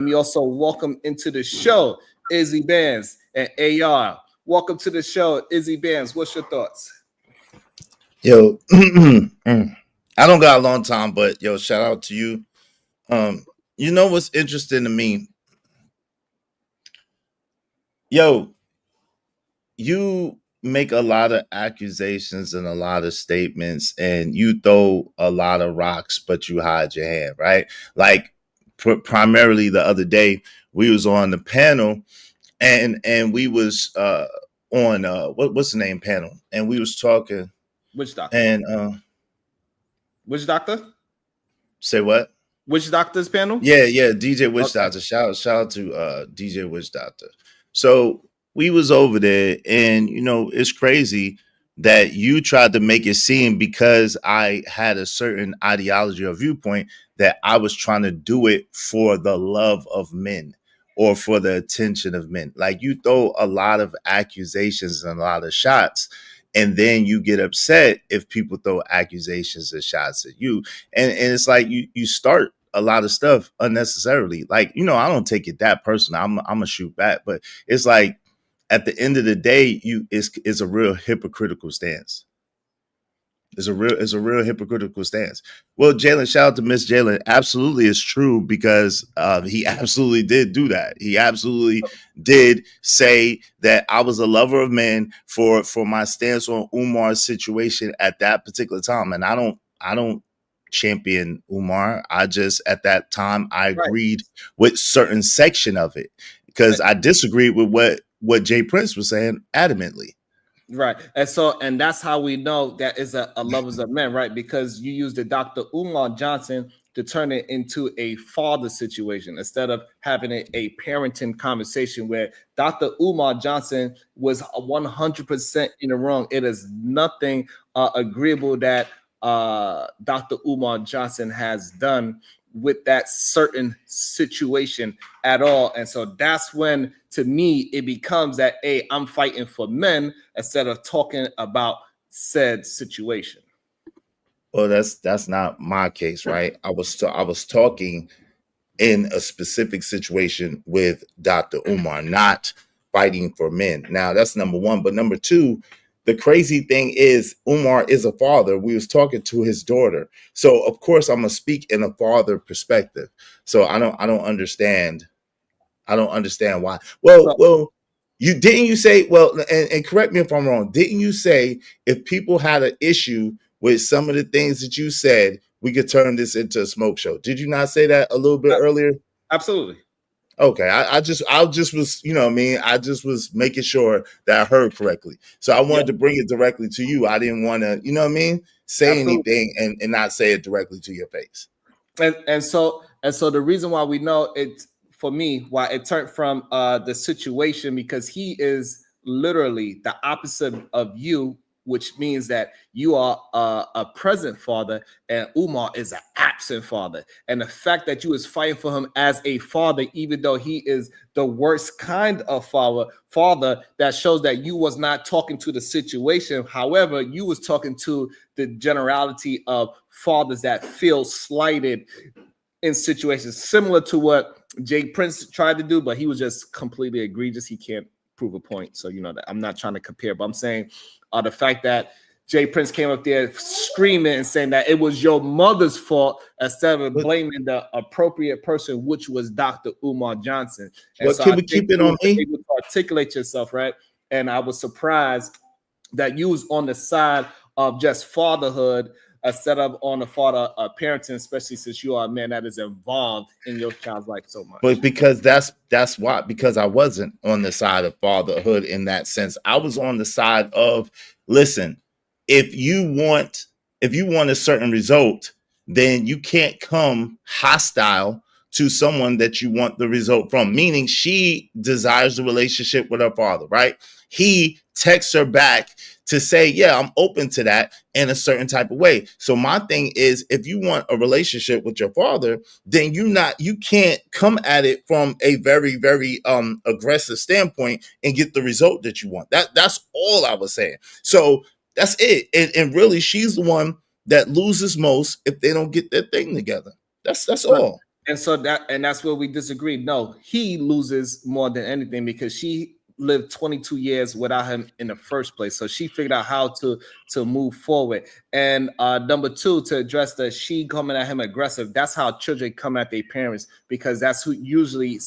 We also welcome into the show Izzy Bands and AR. Welcome to the show, Izzy Bands. What's your thoughts? Yo, I don't got a long time, but yo, shout out to you. You know what's interesting to me? Yo, you make a lot of accusations and a lot of statements, and you throw a lot of rocks, but you hide your hand, right? Like primarily the other day, we was on the panel, and we was on what's the name panel, and we was talking, Which doctor? and Which doctor? say what? Which doctor's panel? Yeah, DJ Witch Okay. Doctor. Shout out to DJ Witch Doctor. So we was over there, and it's crazy that you tried to make it seem because I had a certain ideology or viewpoint that I was trying to do it for the love of men or for the attention of men. Like, you throw a lot of accusations and a lot of shots, and then you get upset if people throw accusations and shots at you. And it's like you start a lot of stuff unnecessarily. Like, I don't take it that personal. I'm a shoot back, but it's like at the end of the day, it's a real hypocritical stance. It's a real hypocritical stance. Well, Jalen, shout out to Miss Jalen. Absolutely, it's true because he absolutely did do that. He absolutely did say that I was a lover of men for my stance on Umar's situation at that particular time, and I don't champion Umar. I just at that time I Right. agreed with certain section of it because I disagreed with what Jay Prince was saying adamantly. Right. And that's how we know that is a lovers of men, right? Because you use the Dr. Umar Johnson to turn it into a father situation instead of having a parenting conversation where Dr. Umar Johnson was 100% in the wrong. It is nothing agreeable that Dr. Umar Johnson has done with that certain situation at all. And so that's when, to me, it becomes that, hey, I'm fighting for men instead of talking about said situation. Well, that's not my case, right? I was talking in a specific situation with Dr. Umar, not fighting for men. Now, that's number one. But number two, the crazy thing is Umar is a father. We was talking to his daughter. So of course I'm gonna speak in a father perspective. So I don't understand. I don't understand why. So Well, you say, well, and correct me if I'm wrong, didn't you say if people had an issue with some of the things that you said, we could turn this into a smoke show? Did you not say that a little bit earlier? absolutely. Okay, I just was, what I mean, I just was making sure that I heard correctly. So I Yeah, wanted to bring it directly to you. I didn't want to, what I mean, say absolutely. anything and not say it directly to your face. And so the reason why we know it, for me, why it turned from the situation, because he is literally the opposite of you, which means that you are a present father and Umar is an absent father. And the fact that you was fighting for him as a father, even though he is the worst kind of father, that shows that you was not talking to the situation. However, you was talking to the generality of fathers that feel slighted in situations similar to what Jay Prince tried to do, but he was just completely egregious. He can't prove a point. So, that I'm not trying to compare, but I'm saying the fact that Jay Prince came up there screaming and saying that it was your mother's fault instead of But blaming the appropriate person, which was Dr. Umar Johnson. And what so can I we think keep it you on were me? able to articulate yourself, right? And I was surprised that you was on the side of just fatherhood instead of on the father parenting, especially since you are a man that is involved in your child's life so But much. because that's why, because I wasn't on the side of fatherhood in that sense. I was on the side of, listen, if you want a certain result, then you can't come hostile to someone that you want the result from. Meaning she desires the relationship with her father, right? He texts her back to say, yeah, I'm open to that in a certain type of way. So my thing is, if you want a relationship with your father, then you can't come at it from a very, very aggressive standpoint and get the result that you want. That's all I was saying. So that's it. And really, she's the one that loses most if they don't get their thing together. That's But all. And that's where we disagree. No, he loses more than anything because she lived 22 years without him in the first place. So she figured out how to move forward. And number two, to address the she coming at him aggressive, that's how children come at their parents, because that's who usually,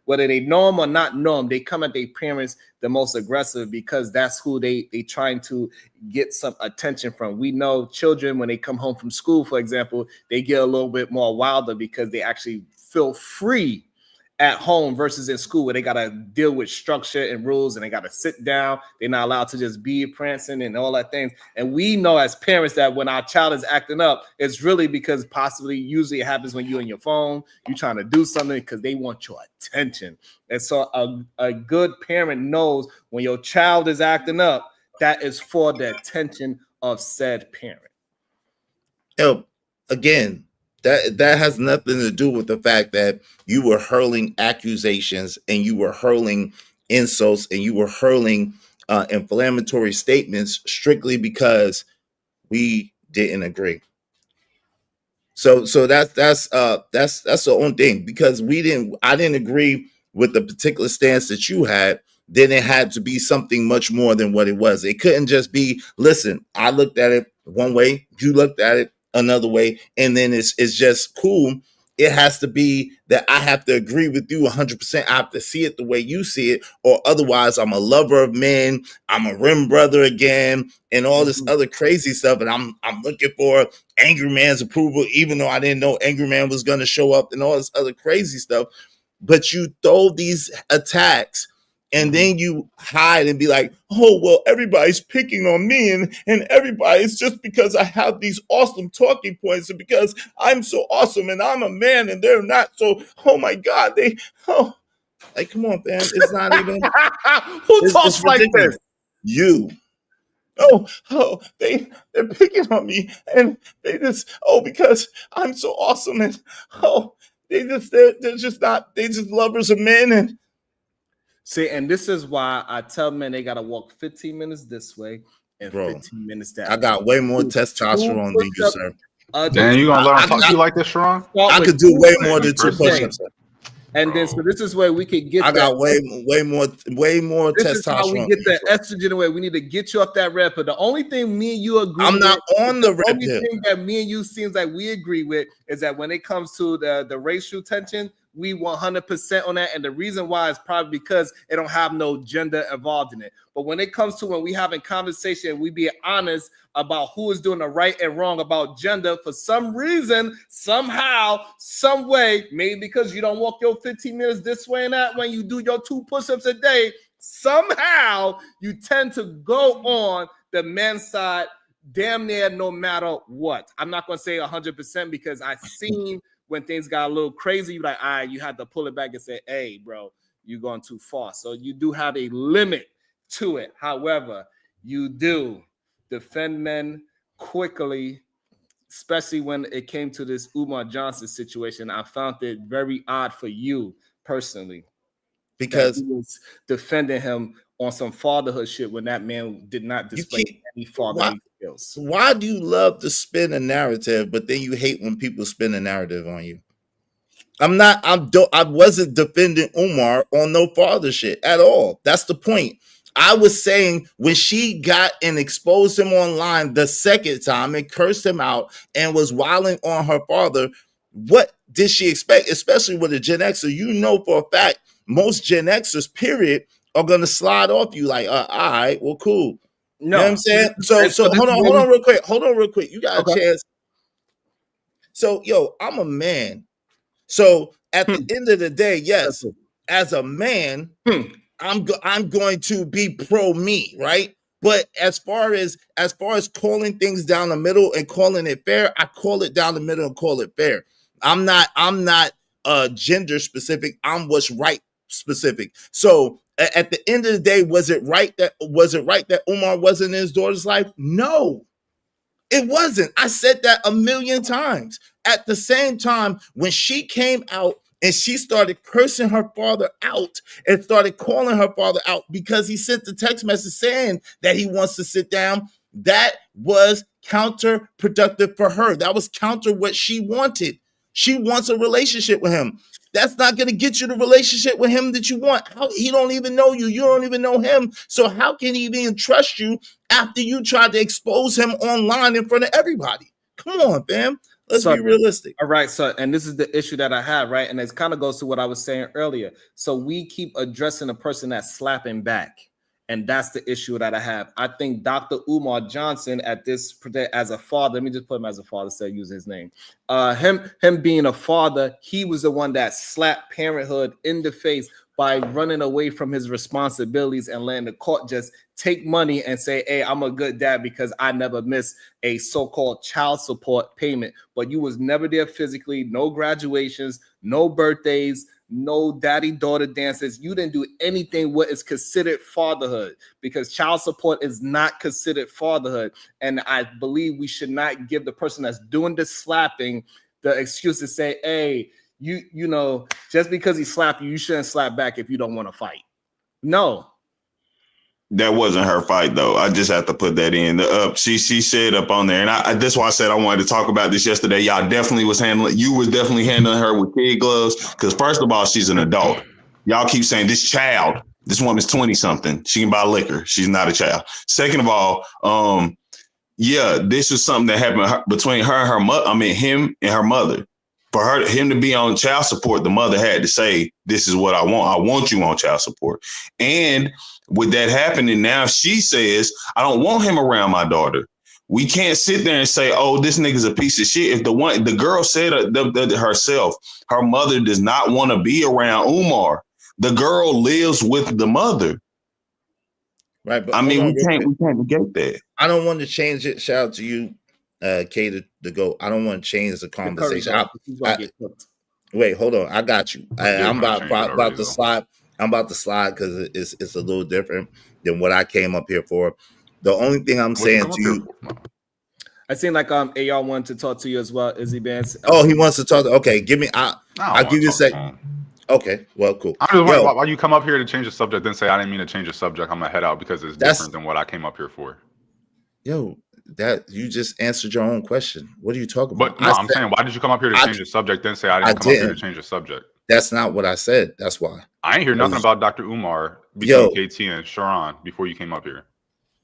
whether they know them or not know them, they come at their parents the most aggressive because that's who they trying to get some attention from. We know children, when they come home from school, for example, they get a little bit more wilder because they actually feel free at home versus in school, where they got to deal with structure and rules and they got to sit down. They're not allowed to just be prancing and all that things. And we know as parents that when our child is acting up, it's really because possibly usually it happens when you're on your phone, you're trying to do something because they want your attention. And so a good parent knows when your child is acting up, that is for the attention of said parent. Again, that has nothing to do with the fact that you were hurling accusations and you were hurling insults and you were hurling inflammatory statements strictly because we didn't agree. So that's the only thing, because I didn't agree with the particular stance that you had. Then it had to be something much more than what it was. It couldn't just be, listen, I looked at it one way, you looked at it another way, and then it's just cool. It has to be that I have to agree with you 100%. I have to see it the way you see it, or otherwise I'm a lover of men, I'm a rim brother again, and all this other crazy stuff. And I'm looking for Angry Man's approval, even though I didn't know Angry Man was going to show up, and all this other crazy stuff. But you throw these attacks, and then you hide and be like, oh, well, everybody's picking on me, and everybody's just because I have these awesome talking points and because I'm so awesome and I'm a man and they're not. So, oh my God, like, come on, fam. It's not even. Who talks like this? You. They're picking on me, and they just, because I'm so awesome, and they're just lovers of men. And see, and this is why I tell men they gotta walk 15 minutes this way and 15 minutes that way. I got way more testosterone than you, sir. Dan, you gonna let him talk to you like this, Sharon? I could do way more than 2 push-ups. And then, so this is where we can get. I got way more this testosterone. This is how we get the estrogen away. We need to get you off that red pill. The only thing me and you agree. I'm not on the red pill. The only thing that me and you seems like we agree with is that when it comes to the racial tension, we 100% on that. And the reason why is probably because it don't have no gender involved in it. But when it comes to when we having conversation, we be honest about who is doing the right and wrong about gender. For some reason, somehow, some way, maybe because you don't walk your 15 minutes this way and that, when you do your 2 push-ups a day, somehow you tend to go on the men's side damn near no matter what. I'm not going to say 100% because I've seen when things got a little crazy, you're like, all right, you had to pull it back and say, hey, bro, you're going too far. So you do have a limit to it. However, you do defend men quickly, especially when it came to this Umar Johnson situation. I found it very odd for you personally, because he was defending him on some fatherhood shit when that man did not display any fatherly skills. Why do you love to spin a narrative, but then you hate when people spin a narrative on you? I wasn't defending Umar on no father shit at all. That's the point. I was saying when she got and exposed him online the second time and cursed him out and was wilding on her father, what did she expect? Especially with a Gen Xer, you know for a fact most Gen Xers, period, are gonna slide off you like, all right, well, cool. No, you know what I'm saying? So hold on real quick. You got a chance. So, I'm a man. So at the end of the day, yes, as a man, I'm going to be pro me, right? But as far as calling things down the middle and calling it fair, I call it down the middle and call it fair. I'm not gender specific. I'm what's right specific. So at the end of the day, was it right that Umar wasn't in his daughter's life? No, it wasn't. I said that a million times. At the same time, when she came out and she started cursing her father out and started calling her father out because he sent the text message saying that he wants to sit down, that was counterproductive for her. That was counter what she wanted. She wants a relationship with him. That's not going to get you the relationship with him that you want. He don't even know you. You don't even know him. So how can he even trust you after you tried to expose him online in front of everybody? Come on, fam. Let's be realistic. All right. So, and this is the issue that I have, right? And it kind of goes to what I was saying earlier. So we keep addressing the person that's slapping back. And that's the issue that I have. I think Dr. Umar Johnson at this, as a father, let me just put him as a father, so I use his name. Him being a father, he was the one that slapped parenthood in the face by running away from his responsibilities and letting the court just take money and say, hey, I'm a good dad because I never missed a so-called child support payment. But you was never there physically, no graduations, no birthdays, no daddy-daughter dances. You didn't do anything what is considered fatherhood, because child support is not considered fatherhood. And I believe we should not give the person that's doing the slapping the excuse to say, hey, you know, just because he slapped you, you shouldn't slap back if you don't want to fight. No. That wasn't her fight, though. I just have to put that in. She said up on there, and that's why I said I wanted to talk about this yesterday. You was definitely handling her with kid gloves, because first of all, she's an adult. Y'all keep saying this woman's 20-something. She can buy liquor. She's not a child. Second of all, this was something that happened between her and her mother. I mean, him and her mother. For him to be on child support, the mother had to say, this is what I want. I want you on child support. And with that happening, now she says, I don't want him around my daughter. We can't sit there and say, oh, this nigga's a piece of shit. If the girl said herself, her mother does not want to be around Umar. The girl lives with the mother. Right. But I mean, we can't negate that. I don't want to change it. Shout out to you, K to go. I don't want to change the conversation. Wait, hold on. I got you. I'm about to slide. I'm about to slide because it's a little different than what I came up here for. The only thing I'm saying to you, I seem like AR wanted to talk to you as well, Izzy Banks. Oh, he wants to talk. Okay, give me. I'll give you a second. Okay, well, cool. I just wonder why you come up here to change the subject, then say I didn't mean to change the subject. I'm gonna head out because it's different than what I came up here for. Yo, that you just answered your own question. What are you talking about? But no, I'm saying, why did you come up here to change the subject, then say I didn't come up here to change the subject? That's not what I said. That's why. I ain't hear nothing about Dr. Umar between KT and Sharon before you came up here.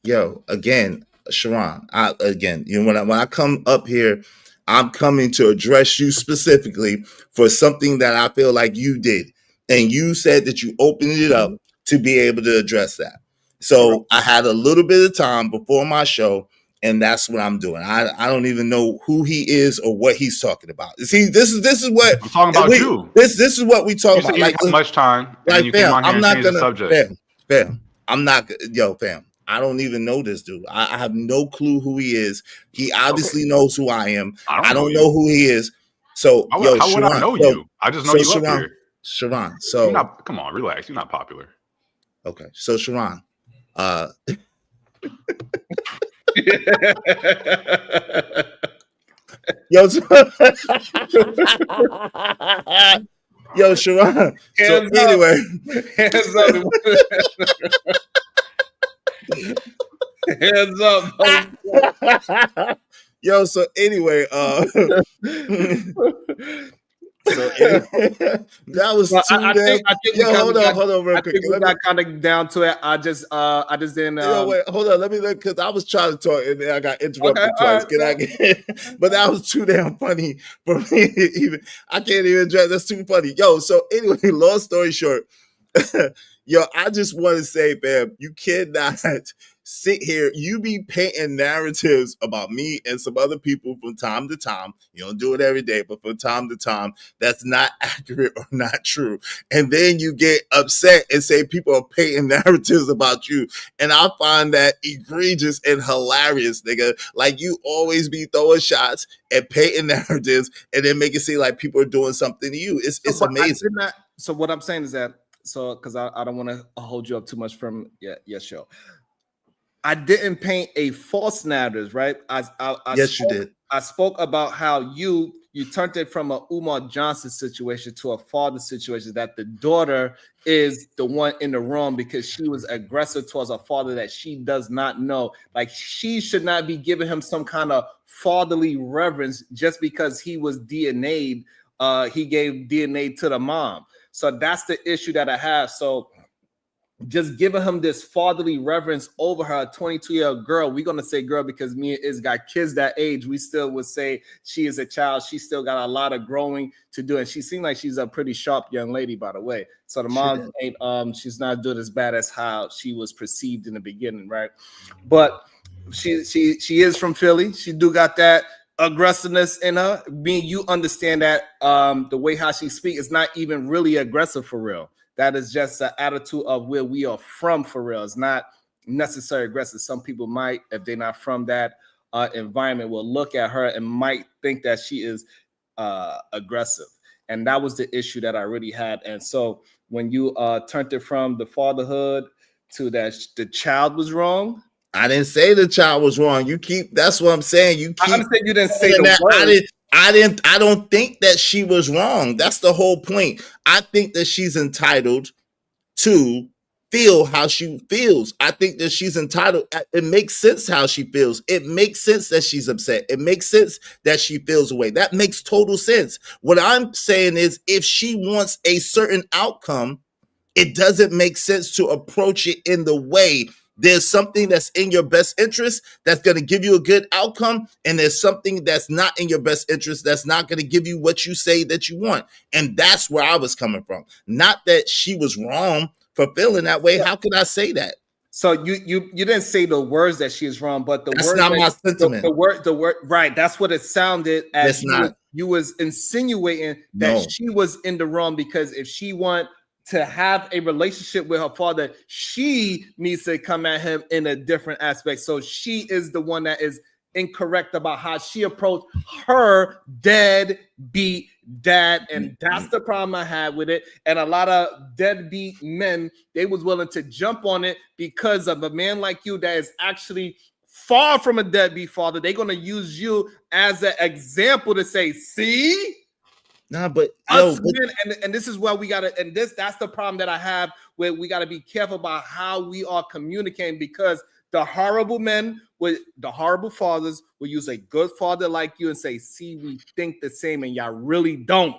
Yo, again, Sharon, when I come up here, I'm coming to address you specifically for something that I feel like you did. And you said that you opened it up to be able to address that. So I had a little bit of time before my show, and that's what I'm doing. I don't even know who he is or what he's talking about. See, this is what I'm talking about. You. This is what we talk about. You like much time. Like, fam, I'm not gonna. Fam, I'm not. Yo, fam. I don't even know this dude. I have no clue who he is. He obviously knows who I am. I don't know who he is. So, how would I know you? I just know you up here. Sharon, so come on, relax. You're not popular. Okay, so Sharon, yo, Sharon. So anyway, hands up. Hands up. Yo, so anyway, that was too I think hold on real quick. We got kind of down to it. I just didn't wait, hold on, let me look, because I was trying to talk and then I got interrupted twice. But that was too damn funny for me. I can't even address. That's too funny. Yo, so anyway, long story short, yo, I just want to say, fam, you cannot sit here. You be painting narratives about me and some other people from time to time. You don't do it every day, but from time to time, that's not accurate or not true. And then you get upset and say people are painting narratives about you. And I find that egregious and hilarious, nigga. Like, you always be throwing shots and painting narratives and then make it seem like people are doing something to you. It's amazing. So what I'm saying is that, because I don't want to hold you up too much from your show. I didn't paint a false narrative, right? Yes, you did. I spoke about how you turned it from a Umar Johnson situation to a father situation, that the daughter is the one in the wrong because she was aggressive towards a father that she does not know. Like, she should not be giving him some kind of fatherly reverence just because he was DNA'd. He gave DNA to the mom. So that's the issue that I have. So just giving him this fatherly reverence over her, a 22-year-old girl. We're going to say girl because me and Iz got kids that age. We still would say she is a child. She still got a lot of growing to do. And she seemed like she's a pretty sharp young lady, by the way. So the mom ain't, she's not doing as bad as how she was perceived in the beginning, right? But she is from Philly. She do got that aggressiveness in her. Being you understand that the way how she speaks is not even really aggressive for real. That is just an attitude of where we are from for real. It's not necessarily aggressive. Some people might, if they're not from that environment, will look at her and might think that she is aggressive. And that was the issue that I really had. And so when you turned it from the fatherhood to that the child was wrong. I didn't say the child was wrong. You keep, that's what I'm saying. You keep, I understand you didn't say the word. I don't think that she was wrong. That's the whole point. I think that she's entitled to feel how she feels. I think that she's entitled. It makes sense how she feels. It makes sense that she's upset. It makes sense that she feels away. That makes total sense. What I'm saying is, if she wants a certain outcome, it doesn't make sense to approach it in the way. There's something that's in your best interest that's going to give you a good outcome, and there's something that's not in your best interest that's not going to give you what you say that you want. And that's where I was coming from. Not that she was wrong for feeling that way. How could I say that? So you didn't say the words that she is wrong, but the that's word not my sentiment. The word right. That's what it sounded as. You was insinuating that No. she was in the wrong because if she want to have a relationship with her father, she needs to come at him in a different aspect. So she is the one that is incorrect about how she approached her deadbeat dad. And that's the problem I had with it. And a lot of deadbeat men, they was willing to jump on it because of a man like you that is actually far from a deadbeat father. They're going to use you as an example to say, see? Nah, but and this is where we gotta, and that's the problem that I have, where we gotta be careful about how we are communicating, because the horrible men with the horrible fathers will use a good father like you and say, see, we think the same, and y'all really don't.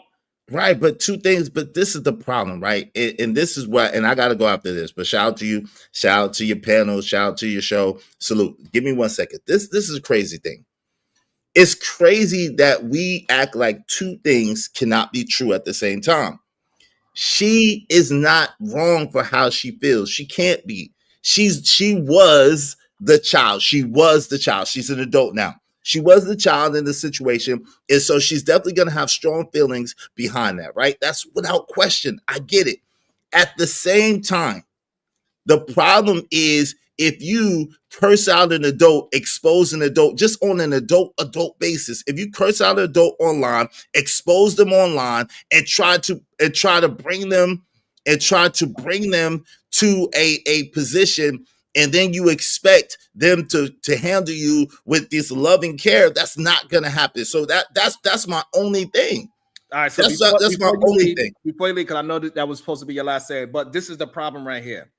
Right, but two things, but this is the problem, right? And this is what, and I gotta go after this, but shout out to you, shout out to your panel, shout out to your show. Salute. Give me 1 second. This is a crazy thing. It's crazy that we act like two things cannot be true at the same time. She is not wrong for how she feels. She can't be. She was the child. She was the child. She's an adult now. She was the child in the situation. And so she's definitely going to have strong feelings behind that, right? That's without question. I get it. At the same time, the problem is, if you curse out an adult, expose an adult, just on an adult basis, if you curse out an adult online, expose them online, and try to bring them to a position, and then you expect them to handle you with this loving care, that's not gonna happen. So that's my only thing. All right, so that's my only thing. Before you leave, because I know that was supposed to be your last say, but this is the problem right here.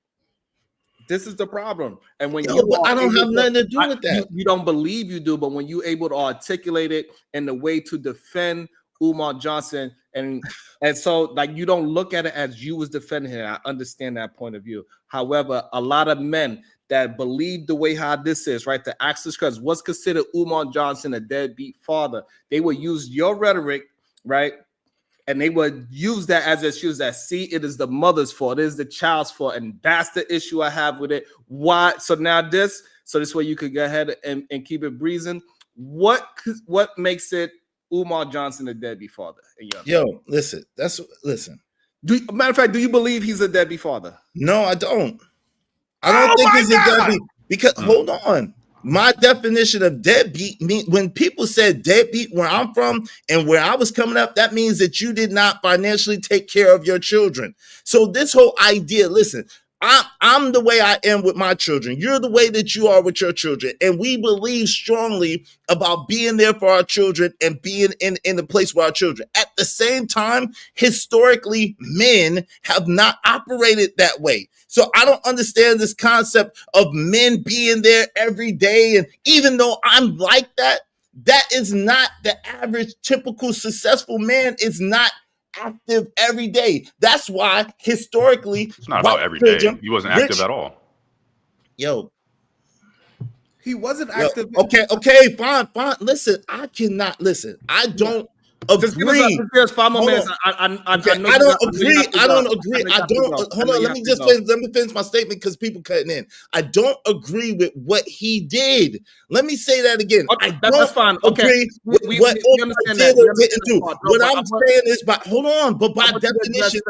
This is the problem. And when I don't have nothing to do with that. You don't believe you do, but when you're able to articulate it in the way to defend Umar Johnson, and so like you don't look at it as you was defending him. I understand that point of view. However, a lot of men that believe the way how this is, right, to ask this question, what's considered Umar Johnson a deadbeat father? They will use your rhetoric, right? And they would use that as excuse that, see, it is the mother's fault, it is the child's fault. And that's the issue I have with it. Why? So now this way you could go ahead and keep it breezing. What makes it Umar Johnson a deadbeat father? Yo, listen. Matter of fact, do you believe he's a deadbeat father? No, I don't. I don't think he's a deadbeat. Because hold on. My definition of deadbeat mean, when people said deadbeat where I'm from and where I was coming up, that means that you did not financially take care of your children. So this whole idea, listen, I'm the way I am with my children. You're the way that you are with your children. And we believe strongly about being there for our children and being in the place for our children. At the same time, historically, men have not operated that way. So I don't understand this concept of men being there every day. And even though I'm like that, that is not the average, typical, successful man is not active every day. That's why historically It's not about every day. He wasn't active at all. He wasn't active. Okay, fine. Listen, I cannot listen. I don't agree. Just 5 more minutes. I don't agree. Hold on. Let me finish my statement because people cutting in. I don't agree with what he did. Let me say that again. Okay, that's fine. Okay, with what Omar did or didn't do. What I'm saying is, but by definition.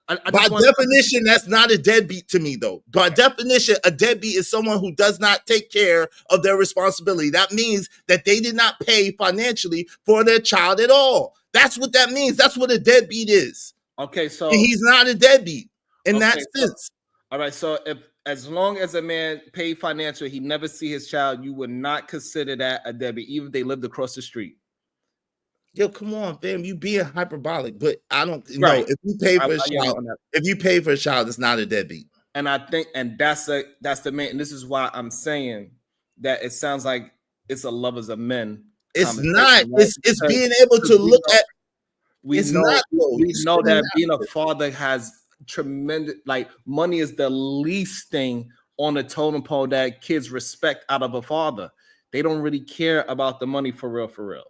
By definition, that's not a deadbeat to me, though. By definition, a deadbeat is someone who does not take care of their responsibility. That means that they did not pay financially for their child at all. That's what that means. That's what a deadbeat is. Okay, so and he's not a deadbeat in that sense. All right, so as long as a man paid financially, he never see his child, you would not consider that a deadbeat, even if they lived across the street. Yo, come on, fam. You being hyperbolic, but I don't know if you pay for a child. If you pay for a child, it's not a deadbeat. And I think, and that's the main. And this is why I'm saying that it sounds like it's a lovers of men. It's not. Right? It's being able to look at. We know that being a father has tremendous. Like money is the least thing on the totem pole that kids respect out of a father. They don't really care about the money for real.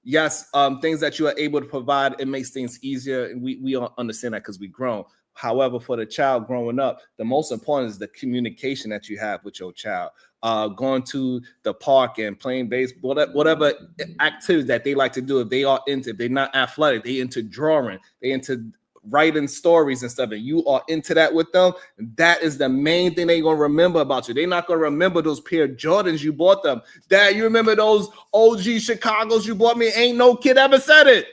Yes, things that you are able to provide, it makes things easier, and we all understand that because we grown. However, for the child growing up, the most important is the communication that you have with your child. Going to the park and playing baseball, whatever activities that they like to do. If they're not athletic, they into drawing, they into writing stories and stuff, and you are into that with them, that is the main thing they're gonna remember about you. They're not gonna remember those pair of Jordans you bought them. Dad, you remember those OG Chicagos you bought me? Ain't no kid ever said it.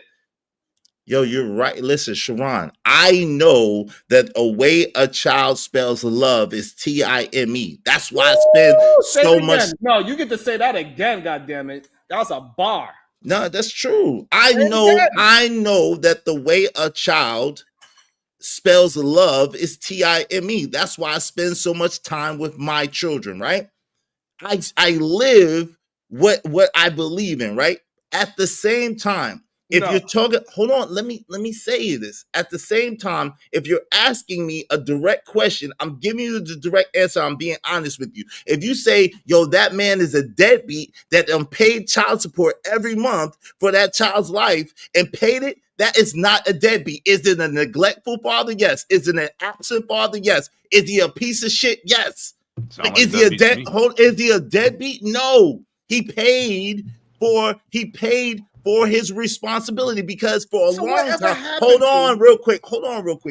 Yo, you're right. Listen, Sharon, I know that a way a child spells love is Time. That's why I spend so much. No, you get to say that again, goddammit. That was a bar. No, that's true. I know that the way a child spells love is Time. That's why I spend so much time with my children, right? I live what I believe in, right? At the same time, if you're talking, hold on, let me say this. At the same time, if you're asking me a direct question, I'm giving you the direct answer. I'm being honest with you. If you say, yo, that man is a deadbeat that paid child support every month for that child's life and paid it, that is not a deadbeat. Is it a neglectful father? Yes. Is it an absent father? Yes. Is he a piece of shit? Yes. Is he a deadbeat? No. He paid for his responsibility because for a long time, hold on real quick,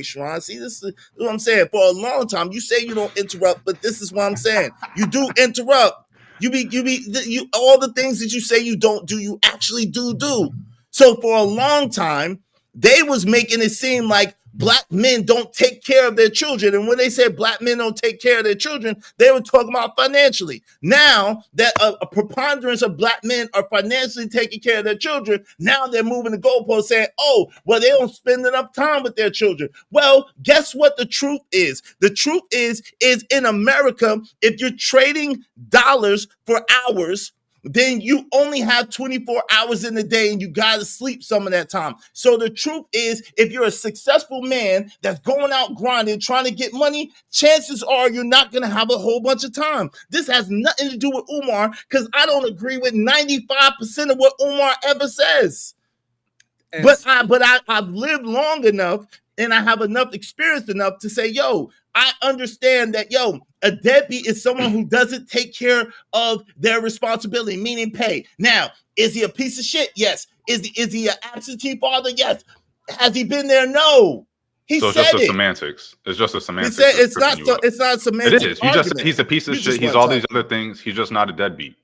Sharon. See, this is what I'm saying. For a long time, you say you don't interrupt, but this is what I'm saying. You do interrupt. You all the things that you say you don't do, you actually do. So for a long time, they was making it seem like Black men don't take care of their children. And when they said Black men don't take care of their children, they were talking about financially. Now that a preponderance of Black men are financially taking care of their children, now they're moving the goalpost saying, oh, well, they don't spend enough time with their children. Well, guess what the truth is? The truth is in America, if you're trading dollars for hours, then you only have 24 hours in the day and you got to sleep some of that time. So the truth is, if you're a successful man that's going out grinding, trying to get money, chances are you're not going to have a whole bunch of time. This has nothing to do with Umar because I don't agree with 95% of what Umar ever says. But I've lived long enough and I have enough experience enough to say, yo, I understand that, a deadbeat is someone who doesn't take care of their responsibility, meaning pay. Now, is he a piece of shit? Yes. Is he an absentee father? Yes. Has he been there? No. So it's just a semantics. It's just a semantics. It's not semantics. It is. He's a piece of shit. He's all these other things. He's just not a deadbeat.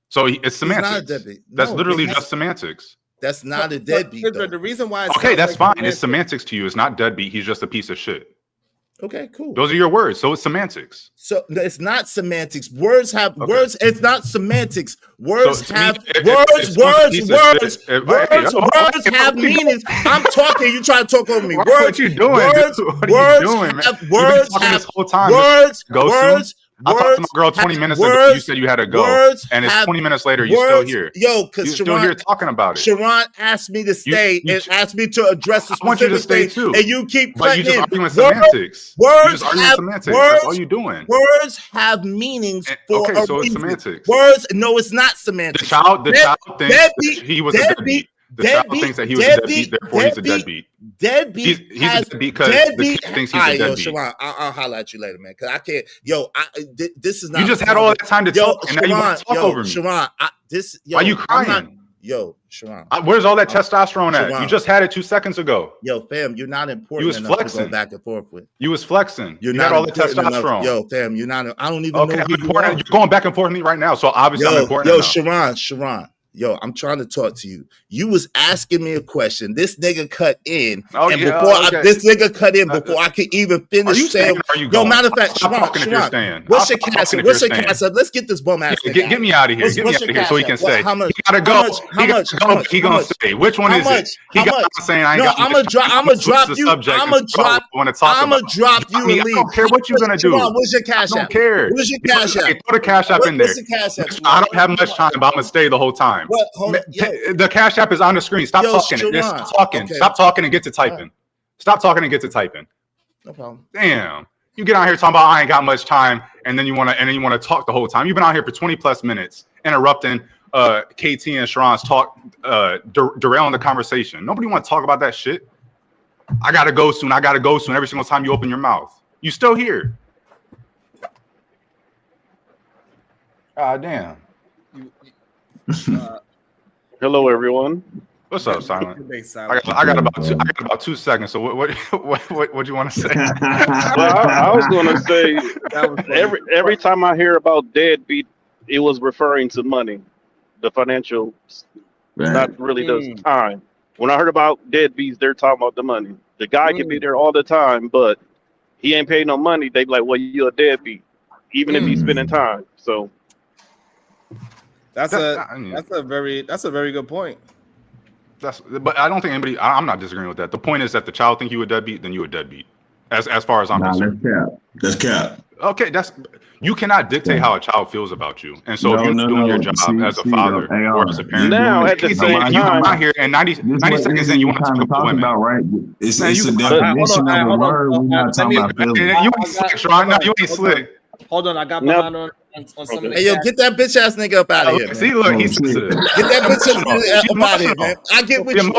So it's semantics. He's not a deadbeat. That's literally just semantics. That's not a deadbeat. The reason why that's fine. It's semantics to you. It's not deadbeat. He's just a piece of shit. Okay, cool. Those are your words, so it's semantics. So it's not semantics. Words have words. It's not semantics. Words So have me, words have meanings. I'm talking. You try to talk over me. What Words. you doing? Words. What Words are you doing, man? have words. Have this whole time. Words. Words. I talked to my girl 20 minutes ago. You said you had to go, and it's 20 minutes later. You're still here. Yo, because you're still here talking about it. Sharon asked me to stay and asked me to address the specific I want you to stay too, and you keep. But you just arguing semantics. Words have semantics. That's all you doing. Words have meanings for a so reason. It's semantics. Words, no, it's not semantics. The child thinks he was a deadbeat. The child thinks that he was a deadbeat, therefore he's a deadbeat. Deadbeat. He's a deadbeat because the kid thinks he's a deadbeat. Yo, Sharon, I'll holler at you later, man. Because I can't. Yo, this is not. You just had all that time to talk, and now you want to talk over me. Sharon, why are you crying? Sharon. Where's all that testosterone at? You just had it 2 seconds ago. Yo, fam, you're not important. You was enough flexing. to go back and forth with. You was flexing. You not all the testosterone. Yo, fam, you're not. I don't even know who you are. You're going back and forth with me right now, so obviously I'm important. Yo, Sharon. Yo, I'm trying to talk to you. You was asking me a question. This nigga cut in, this nigga cut in before I could even finish saying. Yo, matter of fact, Sharon, what's your cash up? What's your cash up? Let's get this bum ass. Get me out of here. Get me out of here so he can say. How much? He gotta go. He gonna say. Which one is it? He got saying I ain't got. I'm gonna drop you. I'm gonna drop you and leave. I don't care what you're gonna do. What's your cash app? I don't care. What's your cash app? Put a cash app in there. I don't have much time, but I'm gonna stay the whole time. The cash app is on the screen. Stop talking. Stop talking. Okay. Stop talking and get to typing. Stop talking and get to typing. No problem. Damn. You get out here talking about I ain't got much time, and then you wanna talk the whole time. You've been out here for 20 plus minutes, interrupting KT and Sharon's talk, derailing the conversation. Nobody want to talk about that shit. I gotta go soon. Every single time you open your mouth, you still here. God damn. Hello, everyone. What's up, Silent? I got about 2 seconds. So what you want to say? Well, I was going to say every time I hear about deadbeat, it was referring to money, the financial, not really the time. When I heard about deadbeats, they're talking about the money. The guy can be there all the time, but he ain't paying no money. They be like, "Well, you're a deadbeat," even if he's spending time. So. That's a very good point. But I don't think anybody. I'm not disagreeing with that. The point is that the child think you a deadbeat, then you a deadbeat. As far as I'm concerned. That's cap. Okay, you cannot dictate how a child feels about you, and so if you're doing your job as a father or as a parent. Now at the same time, you come out here and 90 seconds in, you want to talk women. About, right? It's a definition of the word. We're not talking about feelings. You ain't slick, Sean. No, you ain't slick. Hold on, I got behind on some. Hey, yo, get that bitch ass nigga up out of here. Man. See, look, he's sensitive. Get that bitch up out of here, man. I get with you.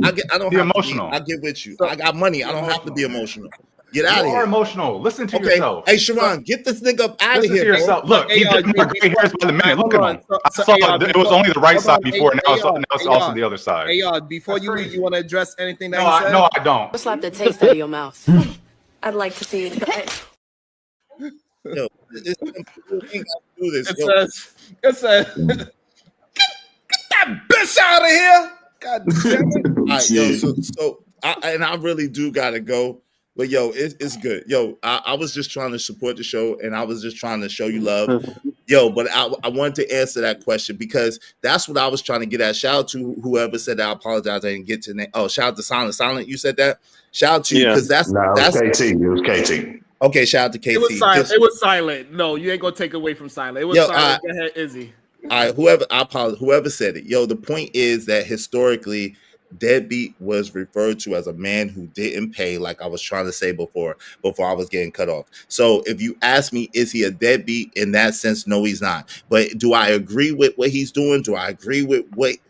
I don't be emotional. I get with you. I got money. I don't have to be emotional. Get out of here. You are emotional. Listen to yourself. Hey, Sharon, get this nigga up out of here. Listen to yourself. Look, he's getting more gray hairs by the minute. Look at him. I saw it was only the right side before. Now it's also the other side. Hey, y'all, before you leave, you want to address anything that he said? No, I don't. Slap the taste out of your mouth. I'd like to see it. Yo, it says, get that bitch out of here. God damn it. All right, yo, I really do gotta go. But yo, it's good. Yo, I was just trying to support the show and I was just trying to show you love. Yo, but I wanted to answer that question because that's what I was trying to get at. Shout out to whoever said that. I apologize. I didn't get to name. Oh, shout out to Silent. You said that. Shout out to you because that's KT. It was KT. Okay, shout out to KT. It was silent. It was silent. No, you ain't gonna take away from silent. It was silent. Go ahead, Izzy. I apologize. Whoever said it. Yo, the point is that historically, deadbeat was referred to as a man who didn't pay, like I was trying to say before I was getting cut off. So if you ask me, is he a deadbeat in that sense? No, he's not. But do I agree with what he's doing? Do I agree with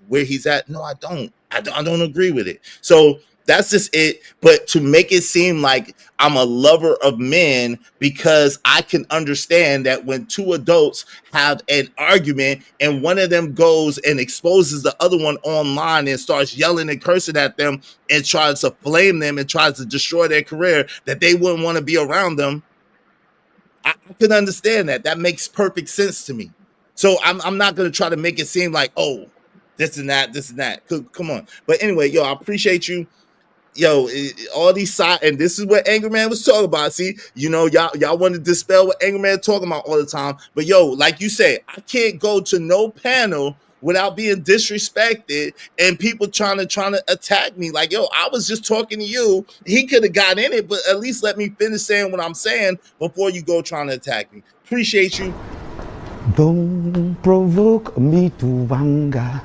where he's at? No, I don't. I don't agree with it. So that's just it. But to make it seem like I'm a lover of men because I can understand that when two adults have an argument and one of them goes and exposes the other one online and starts yelling and cursing at them and tries to flame them and tries to destroy their career, that they wouldn't want to be around them. I can understand that. That makes perfect sense to me. So I'm not going to try to make it seem like, oh, this and that. Come on. But anyway, yo, I appreciate you. all these side, and this is what Angry Man was talking about. See, y'all want to dispel what Angry Man talking about all the time. But like you say, I can't go to no panel without being disrespected and people trying to attack me. Like, I was just talking to you. He could have got in it, but at least let me finish saying what I'm saying before you go trying to attack me. Appreciate you. Don't provoke me to anger,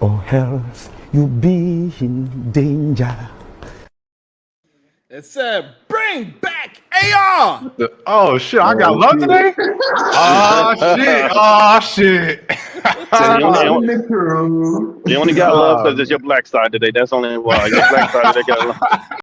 or else you be in danger. It said, bring back AR. Oh shit! I got love today. Oh shit! You only got love because it's your black side today. That's only why. Your black side today got love.